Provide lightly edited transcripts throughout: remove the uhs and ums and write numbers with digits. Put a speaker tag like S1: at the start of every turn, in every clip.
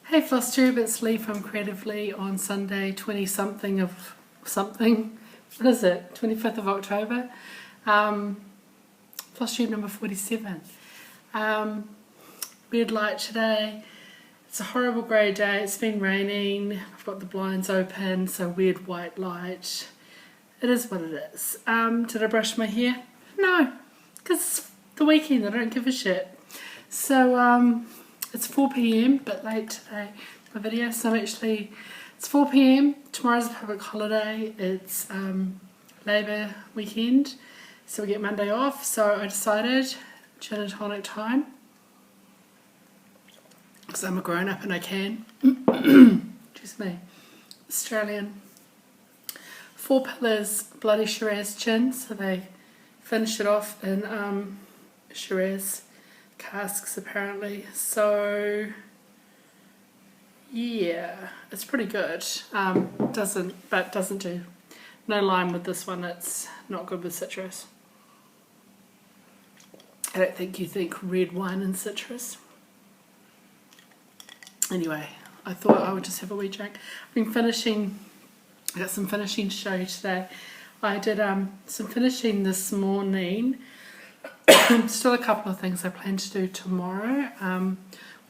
S1: Hey FLOSSTUBE, it's Lee from Creatively on Sunday, 20-something of something. What is it? 25th of October. FLOSSTUBE number 47. Weird light today. It's a horrible grey day. It's been raining. I've got the blinds open, so weird white light. It is what it is. Did I brush my hair? No, because it's the weekend. I don't give a shit. So it's 4 PM, but late today, my video. So it's 4 PM. Tomorrow's a public holiday. It's Labour weekend, so we get Monday off. So I decided gin and tonic time, because I'm a grown up and I can. Excuse me. Australian. 4 Pillars Bloody Shiraz gin. So they finish it off in Shiraz casks apparently. So yeah, it's pretty good. Doesn't do no lime with this one. It's not good with citrus. I don't think you think red wine and citrus. Anyway, I thought I would just have a wee drink. I've been finishing. I got some finishing to show you today. I did some finishing this morning. Still a couple of things I plan to do tomorrow.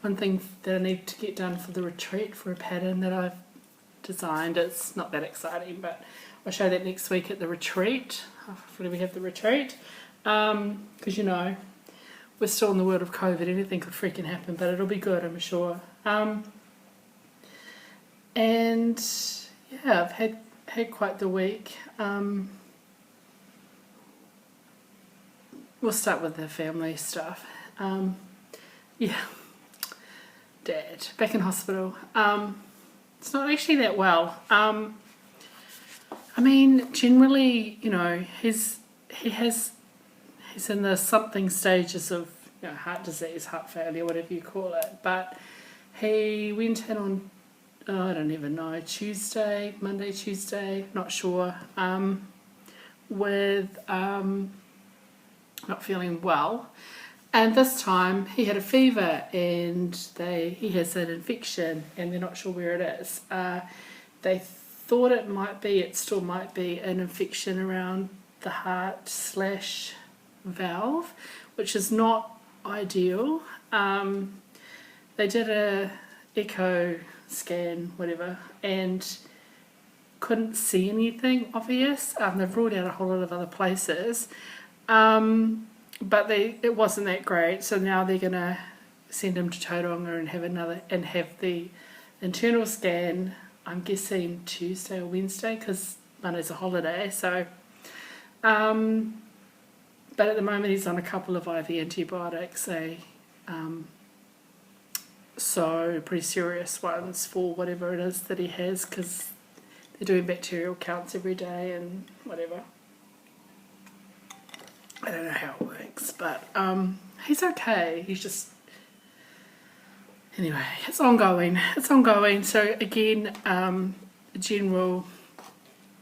S1: One thing that I need to get done for the retreat for a pattern that I've designed. It's not that exciting, but I'll show that next week at the retreat. Hopefully we have the retreat. Because you know, we're still in the world of COVID. Anything could freaking happen, but it'll be good, I'm sure. And yeah, I've had quite the week. We'll start with the family stuff. Yeah, Dad back in hospital. It's not actually that well. I mean, generally, you know, he's in the something stages of, you know, heart disease, heart failure, whatever you call it. But he went in on, I don't even know, Monday, Tuesday, not sure, with not feeling well, and this time he had a fever and he has an infection and they're not sure where it is. They thought it still might be an infection around the heart/valve, which is not ideal. They did a echo scan, whatever, and couldn't see anything obvious. They've ruled out a whole lot of other places. But it wasn't that great, so now they're gonna send him to Tauranga and have the internal scan. I'm guessing Tuesday or Wednesday, because Monday's a holiday. So, but at the moment he's on a couple of IV antibiotics, so pretty serious ones for whatever it is that he has, because they're doing bacterial counts every day and whatever. I don't know how it works, but he's okay. He's just, anyway, it's ongoing. So again, general,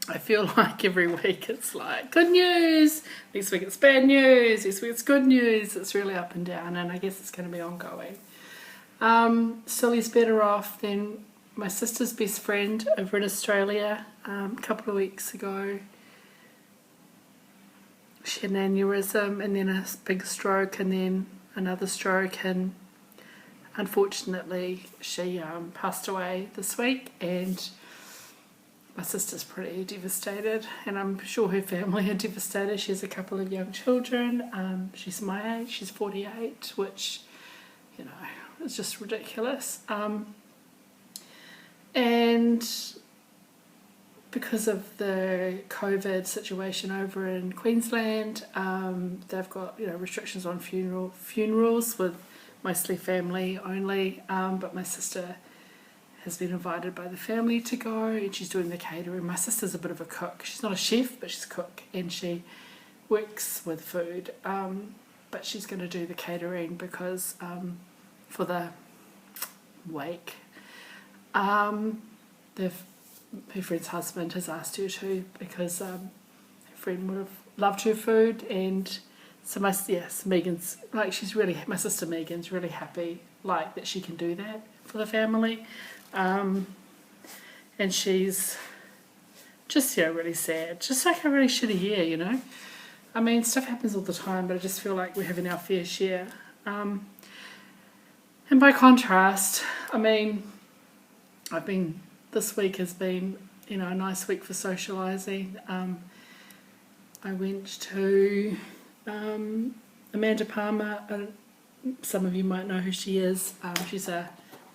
S1: I feel like every week it's like good news, next week it's bad news, next week it's good news. It's really up and down, and I guess it's going to be ongoing. Sully's better off than my sister's best friend over in Australia a couple of weeks ago. She had an aneurysm and then a big stroke and then another stroke, and unfortunately she passed away this week, and my sister's pretty devastated, and I'm sure her family are devastated. She has a couple of young children. She's my age, she's 48, which, you know, is just ridiculous. And because of the COVID situation over in Queensland, they've got, you know, restrictions on funerals with mostly family only, but my sister has been invited by the family to go, and she's doing the catering. My sister's a bit of a cook. She's not a chef, but she's a cook, and she works with food, but she's going to do the catering because for the wake. Her friend's husband has asked her to, because her friend would have loved her food, and so Megan's like, my sister Megan's really happy like that she can do that for the family. And she's just, really sad. Just like a really shitty year, I mean, stuff happens all the time, but I just feel like we're having our fair share. And by contrast, I mean, this week has been, a nice week for socialising. I went to Amanda Palmer. Some of you might know who she is. She's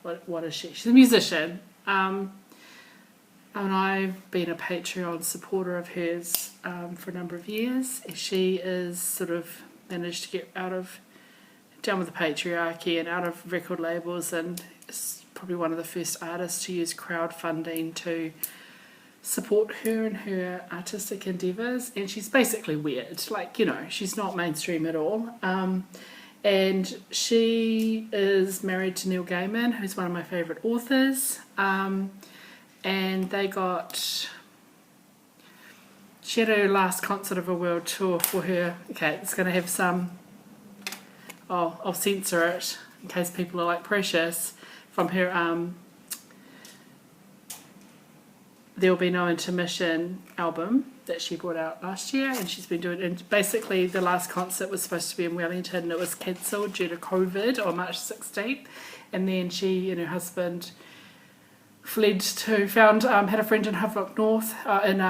S1: what is she? She's a musician. And I've been a Patreon supporter of hers for a number of years. She is sort of managed to get down with the patriarchy and out of record labels, and is probably one of the first artists to use crowdfunding to support her and her artistic endeavours. And she's basically weird, like, she's not mainstream at all. And she is married to Neil Gaiman, who's one of my favourite authors. And she had her last concert of a world tour for her. Okay, it's going to have some, I'll censor it in case people are like precious, from her There Will Be No Intermission album that she brought out last year, and she's been doing, and basically the last concert was supposed to be in Wellington, and it was cancelled due to COVID on March 16th, and then she and her husband had a friend in Havelock North, in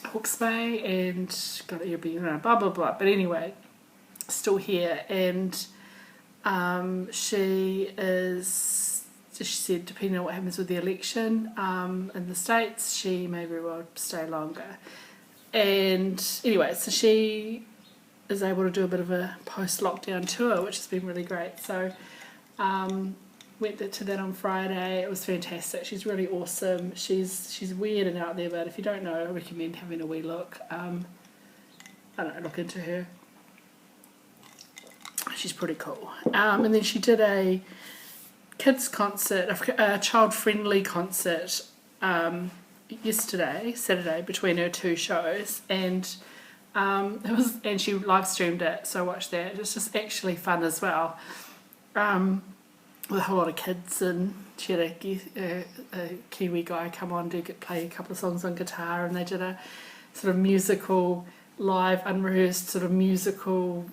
S1: Hawke's Bay, and got an Airbnb, blah blah blah, but anyway, still here. And she said, depending on what happens with the election in the States, she may very well stay longer. And anyway, so she is able to do a bit of a post-lockdown tour, which has been really great. So went to that on Friday. It was fantastic. She's really awesome. She's weird and out there, but if you don't know, I recommend having a wee look. Look into her. She's pretty cool. And then she did a kids concert, a child-friendly concert yesterday, Saturday, between her two shows, and she live streamed it, so I watched that. It was just actually fun as well, with a whole lot of kids, and she had a Kiwi guy come on to play a couple of songs on guitar, and they did a sort of musical, live, unrehearsed sort of musical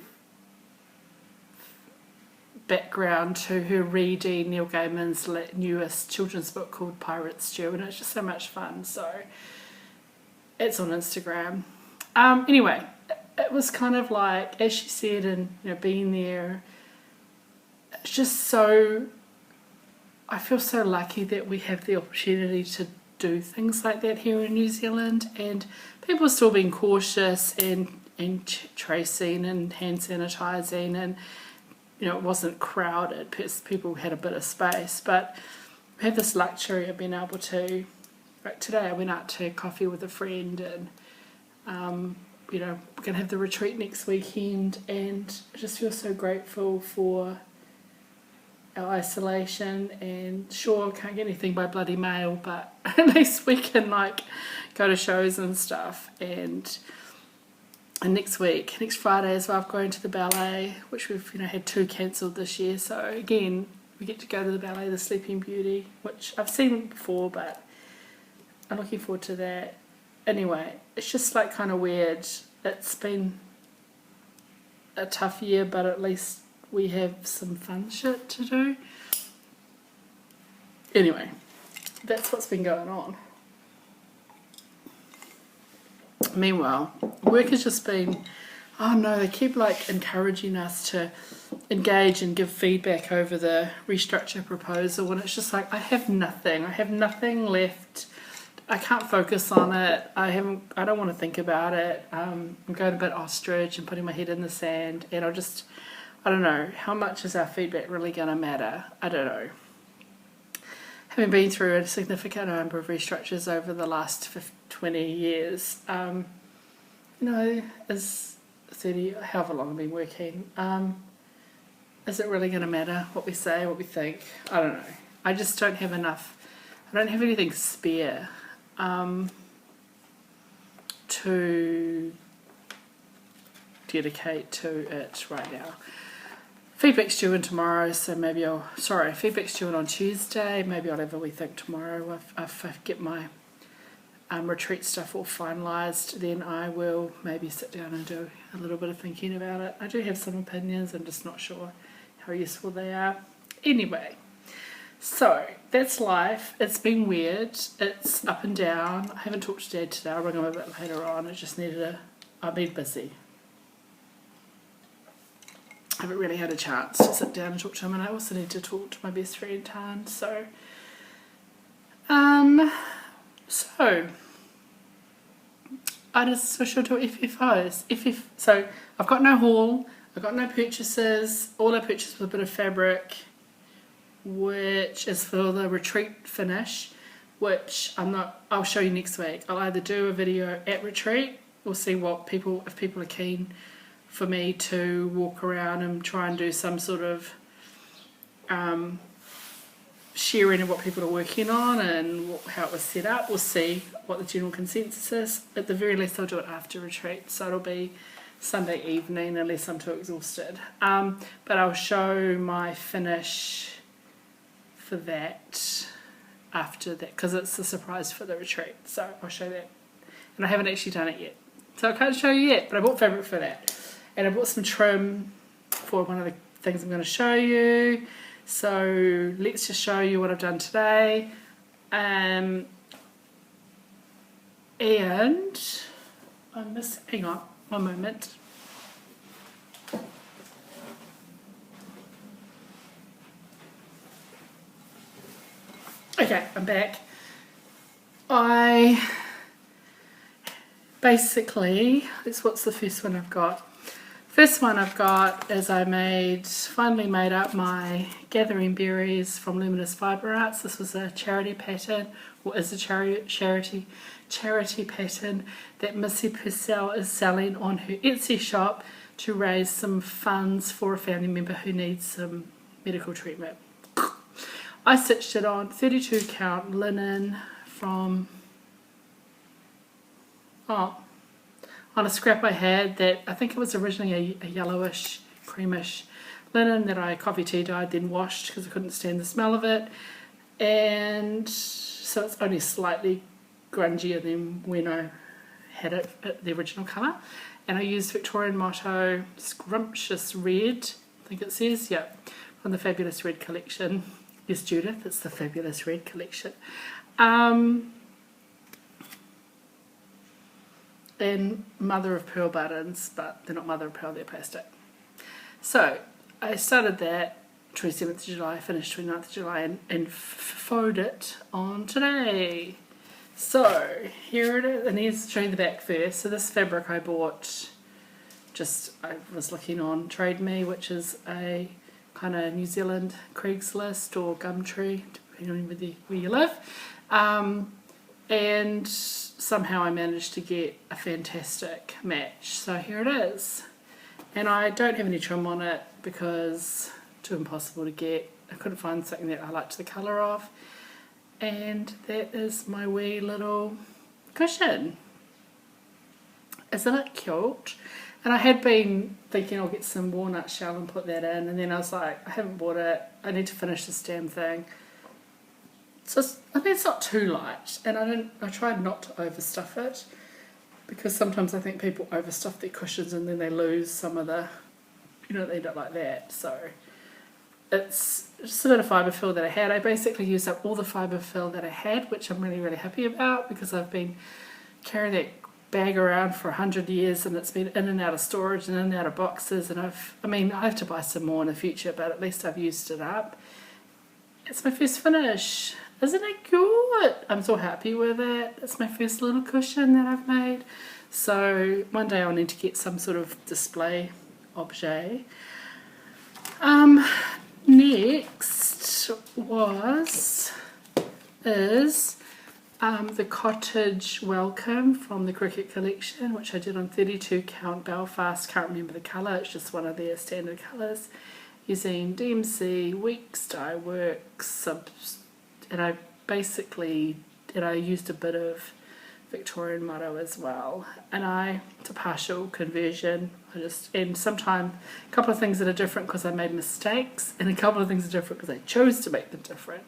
S1: background to her reading Neil Gaiman's newest children's book called Pirate Stew, and it's just so much fun. So it's on Instagram. Anyway, it was kind of like, as she said, and being there, it's just so, I feel so lucky that we have the opportunity to do things like that here in New Zealand, and people are still being cautious and tracing and hand sanitizing, and it wasn't crowded, people had a bit of space, but we have this luxury of being able to, like today I went out to coffee with a friend, and we're going to have the retreat next weekend, and I just feel so grateful for our isolation. And sure, can't get anything by bloody mail, but at least we can go to shows and stuff. And next Friday as well, I'm going to the ballet, which we've had 2 cancelled this year. So again, we get to go to the ballet, the Sleeping Beauty, which I've seen before, but I'm looking forward to that. Anyway, it's just kind of weird. It's been a tough year, but at least we have some fun shit to do. Anyway, that's what's been going on. Meanwhile, work has just been, they keep encouraging us to engage and give feedback over the restructure proposal, and it's just I have nothing left. I can't focus on it. I don't want to think about it. I'm going a bit ostrich and putting my head in the sand, and I don't know, how much is our feedback really going to matter? I don't know. Having been through a significant number of restructures over the last 20 years, is 30, however long I've been working, is it really going to matter what we say, what we think? I don't know. I just don't have enough, I don't have anything spare to dedicate to it right now. feedback's due in tomorrow, so maybe feedback's due in on Tuesday. Maybe I'll have a wee think tomorrow if I get my retreat stuff all finalised. Then I will maybe sit down and do a little bit of thinking about it. I do have some opinions, I'm just not sure how useful they are. Anyway, so that's life. It's been weird. It's up and down. I haven't talked to Dad today. I'll ring him a bit later on. I've been busy. I haven't really had a chance to sit down and talk to him, and I also need to talk to my best friend Tan. So I just switched on to FFOs. So I've got no haul, I've got no purchases. All I purchased was a bit of fabric, which is for the retreat finish, which I'll show you next week. I'll either do a video at retreat or see if people are keen for me to walk around and try and do some sort of sharing of what people are working on and how it was set up. We'll see what the general consensus is. At the very least, I'll do it after retreat, so it'll be Sunday evening unless I'm too exhausted. But I'll show my finish for that after that, because it's a surprise for the retreat, so I'll show that. And I haven't actually done it yet, so I can't show you yet, but I bought fabric for that. And I bought some trim for one of the things I'm going to show you. So let's just show you what I've done today. And hang on one moment. Okay, I'm back. What's the first one I've got? First one I've got is I finally made up my Gathering Berries from Luminous Fiber Arts. This was a charity pattern, or is a charity pattern that Missy Purcell is selling on her Etsy shop to raise some funds for a family member who needs some medical treatment. I stitched it on 32 count linen from on a scrap I had that I think it was originally a yellowish, creamish linen that I coffee tea dyed, then washed because I couldn't stand the smell of it. And so it's only slightly grungier than when I had it at the original colour. And I used Victorian Motto Scrumptious Red, I think it says, yeah, from the Fabulous Red collection. Yes, Judith, it's the Fabulous Red collection. And mother of pearl buttons, but they're not mother of pearl, they're plastic. So I started that 27th of July, finished 29th of July, and FFO'd it on today. So here it is, and here's showing the back first. So this fabric I bought, I was looking on Trade Me, which is a kind of New Zealand Craigslist or Gumtree, depending on where you live. And somehow I managed to get a fantastic match. So here it is. And I don't have any trim on it because too impossible to get. I couldn't find something that I liked the colour of. And that is my wee little cushion. Isn't it cute? And I had been thinking I'll get some walnut shell and put that in, and then I was like, I haven't bought it. I need to finish this damn thing. So it's not too light, and I tried not to overstuff it, because sometimes I think people overstuff their cushions and then they lose some of the, they end up like that. So it's just a bit of fibre fill that I had. I basically used up all the fibre fill that I had, which I'm really, really happy about, because I've been carrying that bag around for 100 years and it's been in and out of storage and in and out of boxes, and I have to buy some more in the future, but at least I've used it up. It's my first finish. Isn't it good? I'm so happy with it. It's my first little cushion that I've made. So one day I'll need to get some sort of display objet. Next is the Cottage Welcome from the Cricket collection, which I did on 32 count Belfast. Can't remember the colour, it's just one of their standard colours, using DMC, Weeks, Dye Works, and I used a bit of Victorian Motto as well, and it's a partial conversion. And sometimes a couple of things that are different because I made mistakes, and a couple of things are different because I chose to make them different.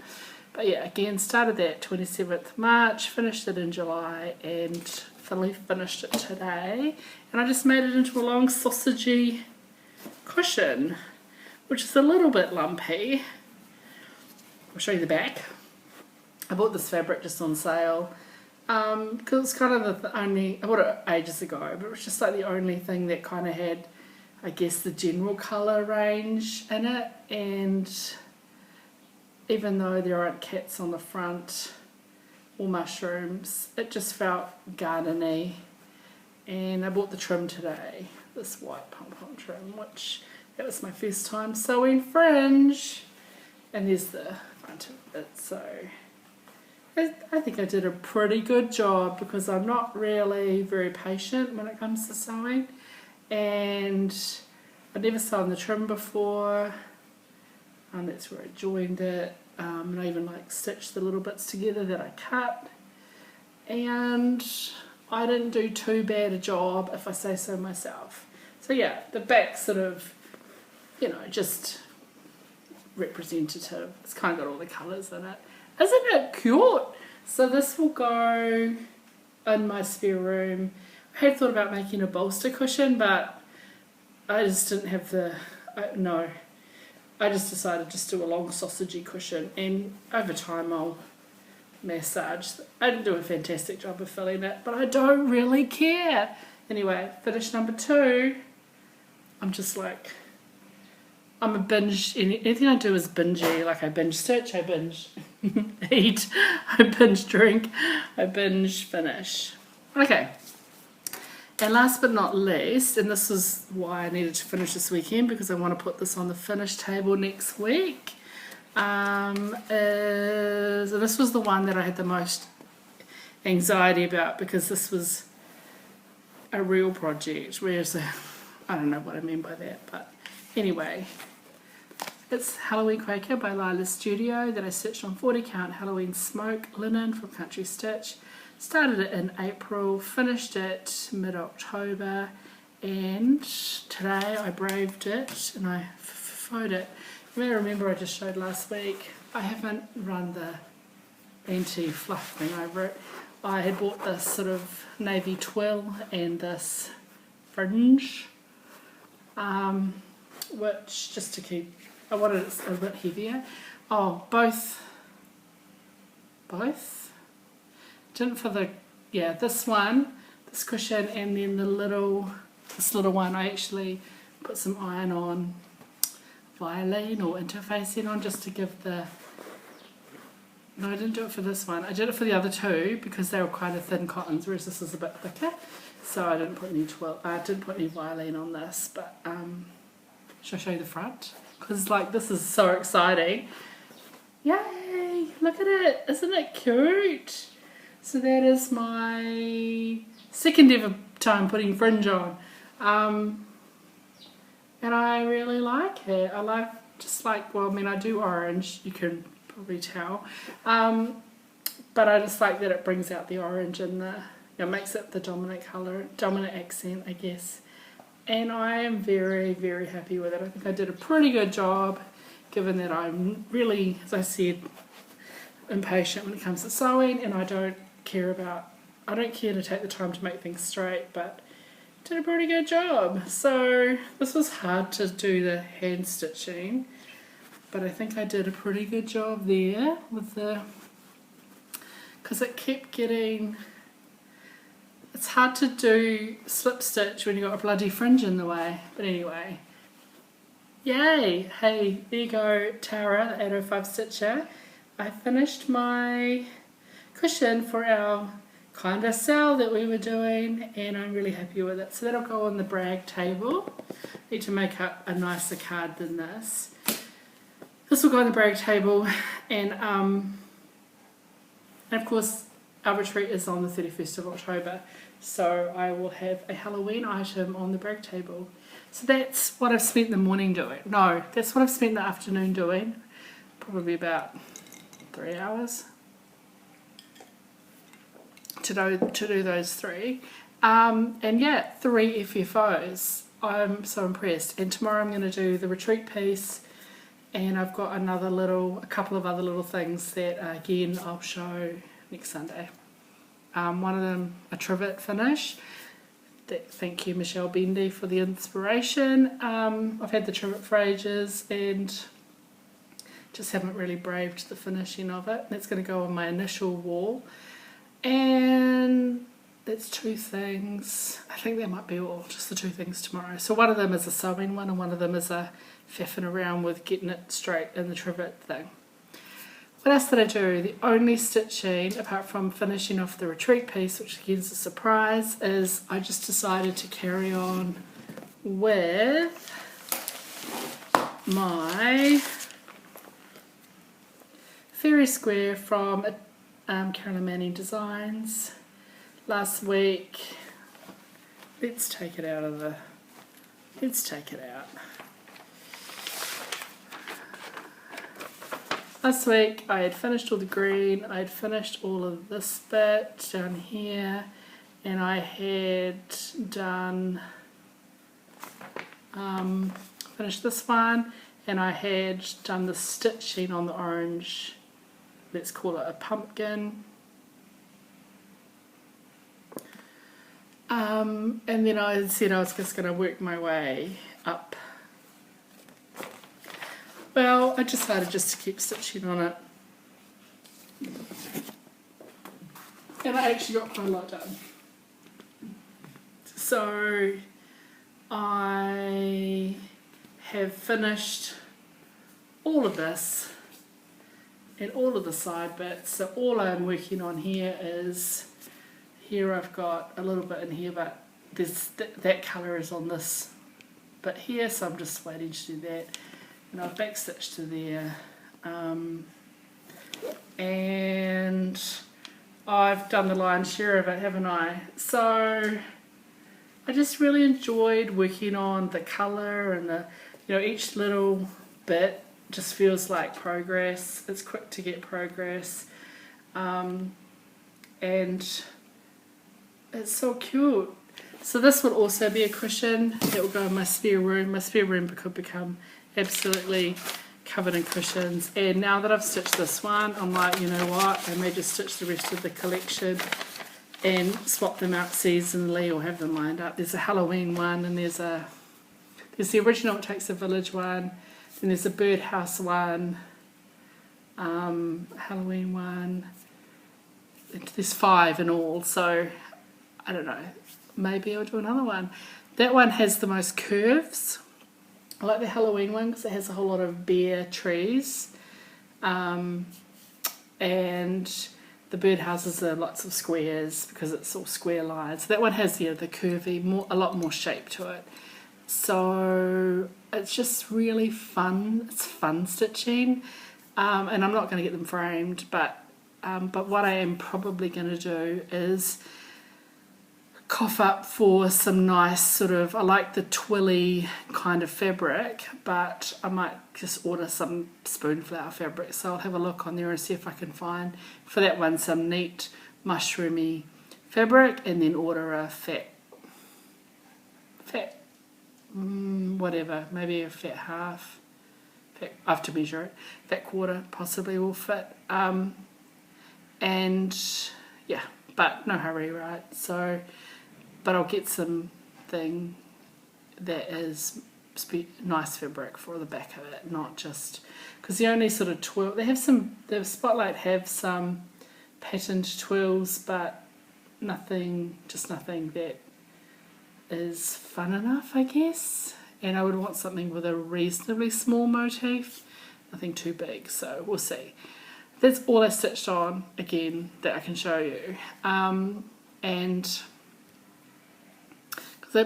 S1: But yeah, again, started that 27th March, finished it in July, and finally finished it today. And I just made it into a long sausagey cushion, which is a little bit lumpy. I'll show you the back. I bought this fabric just on sale because it's kind of the only, I bought it ages ago, but it was just like the only thing that kind of had, I guess, the general colour range in it. And even though there aren't cats on the front or mushrooms, it just felt gardeny. And I bought the trim today, this white pom-pom trim, which that was my first time sewing fringe. And there's the front of it, so I think I did a pretty good job because I'm not really very patient when it comes to sewing, and I'd never sewn the trim before, and that's where I joined it, and I even like stitched the little bits together that I cut, and I didn't do too bad a job if I say so myself. So yeah, the back sort of, you know, just representative. It's kind of got all the colours in it. Isn't it cute? So this will go in my spare room. I had thought about making a bolster cushion, but I just didn't have the, no. I just decided just to do a long sausagey cushion, and over time I'll massage. I didn't do a fantastic job of filling it, but I don't really care. Anyway, finished number 2. I'm just like, I'm a binge, anything I do is bingey. Like I binge stitch, I binge eat, I binge drink, I binge finish. Okay, and last but not least, and this is why I needed to finish this weekend, because I want to put this on the finish table next week, and this was the one that I had the most anxiety about, because this was a real project, whereas I don't know what I mean by that, but anyway, it's Halloween Quaker by Lila Studio that I stitched on 40 count Halloween smoke linen from Country Stitch. Started it in April, finished it mid-October, and today I braved it and I FFO'd it. You may remember I just showed last week, I haven't run the anti-fluff thing over it. I had bought this sort of navy twill and this fringe, which just to keep, I wanted it a bit heavier. Oh, both. Didn't for the, yeah, this one, this cushion, and then this little one, I actually put some iron-on violin or interfacing on just to give the, no, I didn't do it for this one. I did it for the other two because they were quite a thin cottons, whereas this is a bit thicker. So I didn't put any violin on this, but shall I show you the front? Because like this is so exciting. Yay! Look at it! Isn't it cute? So that is my second ever time putting fringe on. And I really like it. I like, just like, well, I mean, I do orange, you can probably tell. But I just like that it brings out the orange and the, you know, makes it the dominant colour, dominant accent, I guess. And I am very, very happy with it. I think I did a pretty good job, given that I'm really, as I said, impatient when it comes to sewing, and I don't care to take the time to make things straight, but did a pretty good job. So this was hard to do the hand stitching, but I think I did a pretty good job there with the, because it kept getting, it's hard to do slip stitch when you've got a bloody fringe in the way. But anyway, yay! Hey, there you go, Tara, the 805 stitcher. I finished my cushion for our kind of sale that we were doing, and I'm really happy with it. So that'll go on the brag table. Need to make up a nicer card than this. This will go on the brag table, and of course our retreat is on the 31st of October, so I will have a Halloween item on the brag table. So that's what I've spent the morning doing. No, that's what I've spent the afternoon doing. Probably about 3 hours. to do those 3. And yeah, 3 FFOs. I'm so impressed. And tomorrow I'm going to do the retreat piece, and I've got a couple of other little things that again I'll show next Sunday. One of them, a trivet finish. Thank you, Michelle Bendy, for the inspiration. I've had the trivet for ages and just haven't really braved the finishing of it. That's going to go on my initial wall. And that's 2 things. I think that might be all, just the 2 things tomorrow. So one of them is a sewing one, and one of them is a faffing around with getting it straight in the trivet thing. What else did I do? The only stitching, apart from finishing off the retreat piece, which again is a surprise, is I just decided to carry on with my Faery Square from Carolyn Manning Designs. Last week, let's take it out. Last week I had finished all the green, I had finished all of this bit down here, and I had done, finished this one, and I had done the stitching on the orange, let's call it a pumpkin. And then I said I was just going to work my way up. Well, I decided just to keep stitching on it, and I actually got quite a lot done. So I have finished all of this and all of the side bits. So all I'm working on here is, here I've got a little bit in here, but there's that colour is on this bit here, so I'm just waiting to do that. And I've backstitched to there, and I've done the lion's share of it, haven't I? So I just really enjoyed working on the colour, and the, each little bit just feels like progress. It's quick to get progress, and it's so cute. So this will also be a cushion that will go in my spare room. My spare room could become absolutely covered in cushions, and now that I've stitched this one, I'm like, you know what, I may just stitch the rest of the collection and swap them out seasonally or have them lined up. There's a Halloween one, and there's the original It Takes a Village one, then there's a birdhouse one, Halloween one. There's 5 in all, so I don't know, maybe I'll do another one. That one has the most curves. I like the Halloween one because it has a whole lot of bare trees, and the birdhouses are lots of squares because it's all square lines. That one has the curvy, a lot more shape to it. So it's just really fun. It's fun stitching, and I'm not going to get them framed, but what I am probably going to do is cough up for some nice sort of, I like the twilly kind of fabric, but I might just order some spoonflower fabric, so I'll have a look on there and see if I can find for that one some neat mushroomy fabric, and then order a fat whatever, maybe a fat half, I have to measure it, fat quarter possibly will fit, and yeah, but no hurry, right? So but I'll get something that is nice fabric for the back of it, not just, because the only sort of twill, the Spotlight have some patterned twills, but nothing that is fun enough, I guess, and I would want something with a reasonably small motif, nothing too big, so we'll see. That's all I stitched on, again, that I can show you, and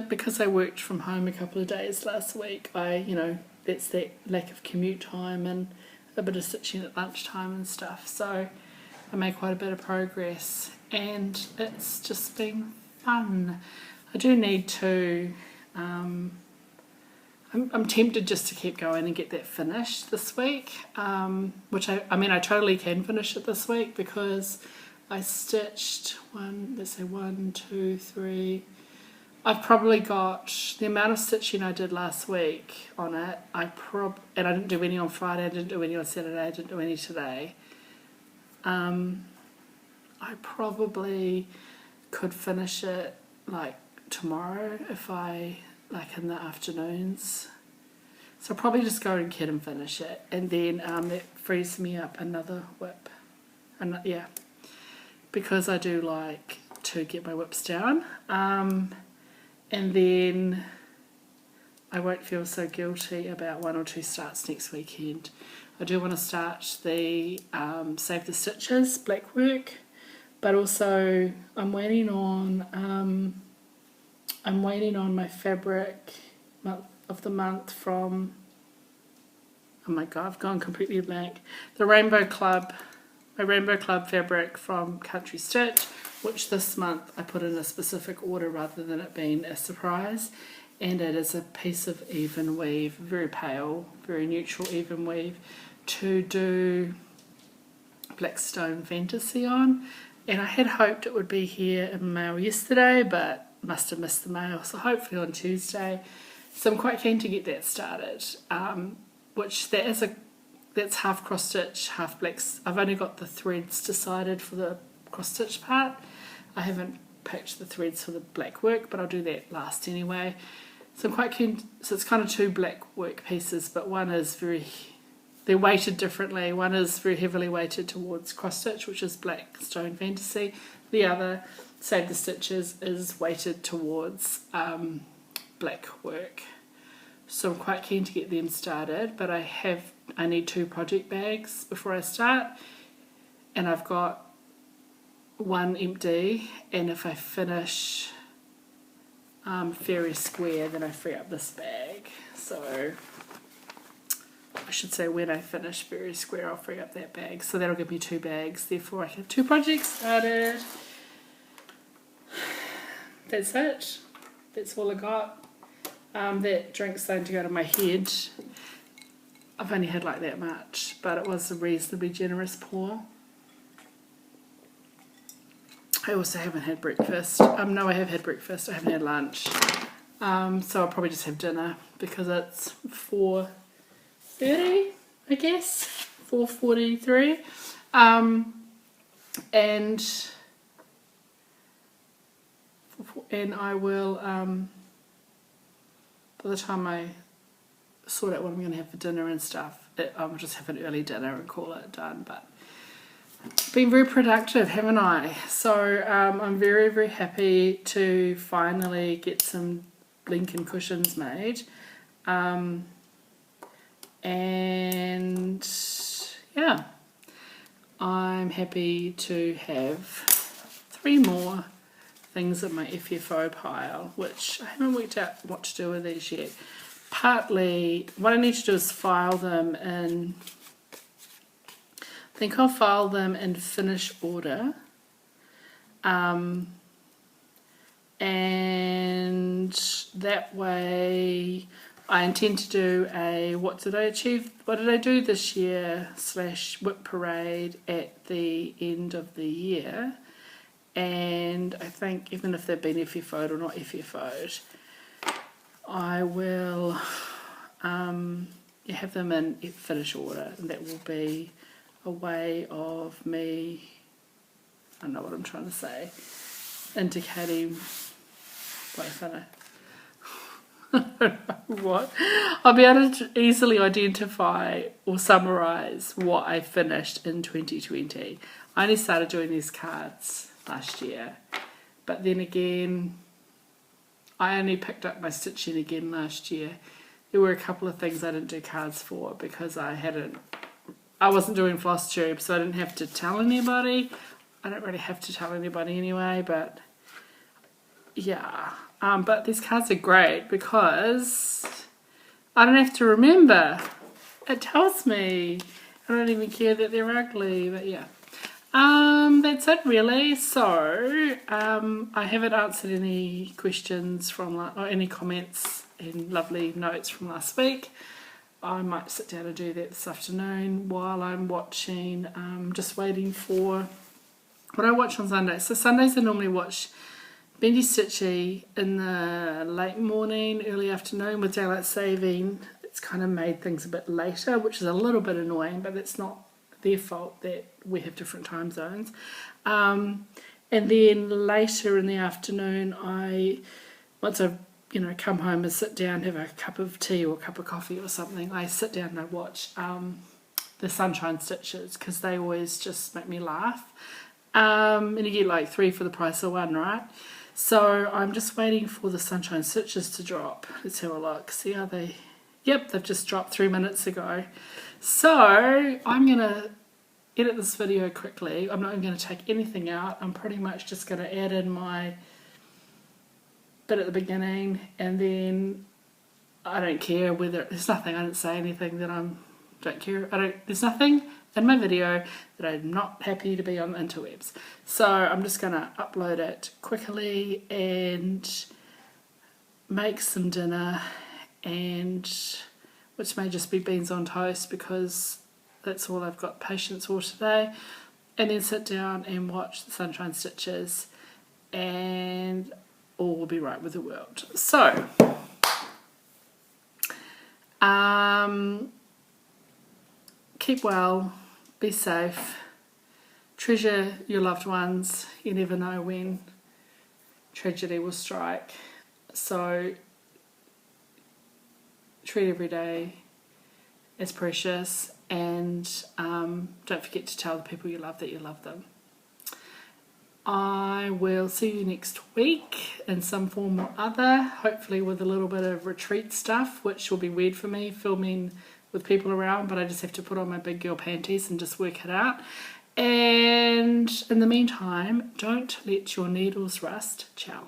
S1: because I worked from home a couple of days last week, that's that lack of commute time and a bit of stitching at lunchtime and stuff, so I made quite a bit of progress, and it's just been fun. I do need to, I'm tempted just to keep going and get that finished this week, which I totally can finish it this week because I stitched let's say 1, 2, 3. I've probably got the amount of stitching I did last week on it. And I didn't do any on Friday, I didn't do any on Saturday, I didn't do any today. I probably could finish it like tomorrow if I like in the afternoons. So I'll probably just go and kit and finish it, and then that frees me up another whip. And yeah, because I do like to get my whips down. And then I won't feel so guilty about 1 or 2 starts next weekend. I do want to start the Save the Stitches black work, but also I'm waiting on my fabric of the month from, oh my god, I've gone completely blank. The Rainbow Club, my Rainbow Club fabric from Country Stitch, which this month I put in a specific order rather than it being a surprise. And it is a piece of even weave, very pale, very neutral even weave, to do Blackstone Fantasy on. And I had hoped it would be here in mail yesterday, but must have missed the mail, so hopefully on Tuesday. So I'm quite keen to get that started, that's half cross stitch, half blacks. I've only got the threads decided for the cross stitch part. I haven't picked the threads for the black work, but I'll do that last anyway. So I'm quite keen. So it's kind of 2 black work pieces, but one is they're weighted differently. One is very heavily weighted towards cross stitch, which is Blackstone Fantasy. The other, Save the Stitches, is weighted towards black work. So I'm quite keen to get them started, but I need 2 project bags before I start, and I've got 1 empty, and if I finish Faery Square, then I free up this bag. So I should say when I finish Faery Square, I'll free up that bag. So that'll give me 2 bags, therefore I have 2 projects started. That's it. That's all I got. That drink's starting to go to my head. I've only had like that much, but it was a reasonably generous pour. I also haven't had breakfast. No, I have had breakfast. I haven't had lunch. So I'll probably just have dinner because it's 4:30, I guess. 4:43. And I will, by the time I sort out what I'm going to have for dinner and stuff, I'll just have an early dinner and call it done. But been very productive, haven't I? So I'm very, very happy to finally get some Lincoln cushions made. And yeah, I'm happy to have 3 more things in my FFO pile, which I haven't worked out what to do with these yet. Partly, what I need to do is file them in, I think I'll file them in finish order. And that way I intend to do a what did I do this year / whip parade at the end of the year. And I think even if they've been FFO'd or not FFO'd, I will have them in finish order, and that will be a way of me, I don't know what I'm trying to say, indicating what I don't know what. I'll be able to easily identify or summarise what I finished in 2020. I only started doing these cards last year, but then again I only picked up my stitching again last year. There were a couple of things I didn't do cards for because I wasn't doing FLOSSTUBE, so I didn't have to tell anybody. I don't really have to tell anybody anyway, but yeah. But these cards are great because I don't have to remember. It tells me. I don't even care that they're ugly, but yeah. That's it really. So I haven't answered any questions or any comments and lovely notes from last week. I might sit down and do that this afternoon while I'm watching, just waiting for what I watch on Sundays. So Sundays I normally watch Bendy Stitchy in the late morning, early afternoon with daylight saving. It's kind of made things a bit later, which is a little bit annoying, but it's not their fault that we have different time zones. And then later in the afternoon, once I've come home and sit down, have a cup of tea or a cup of coffee or something, I sit down and I watch the Sunshine Stitches, because they always just make me laugh. And you get like 3 for the price of 1, right? So I'm just waiting for the Sunshine Stitches to drop. Let's have a look. See how they... Yep, they've just dropped 3 minutes ago. So I'm going to edit this video quickly. I'm not even going to take anything out. I'm pretty much just going to add in my bit at the beginning, and then I don't care whether... There's nothing. I didn't say anything that I don't care. There's nothing in my video that I'm not happy to be on the interwebs. So I'm just going to upload it quickly and make some dinner, and which may just be beans on toast because that's all I've got patience for today, and then sit down and watch the Sunshine Stitches, and all will be right with the world. So keep well, be safe, treasure your loved ones. You never know when tragedy will strike, so treat every day as precious, and don't forget to tell the people you love that you love them. I will see you next week in some form or other, hopefully with a little bit of retreat stuff, which will be weird for me, filming with people around, but I just have to put on my big girl panties and just work it out. And in the meantime, don't let your needles rust. Ciao.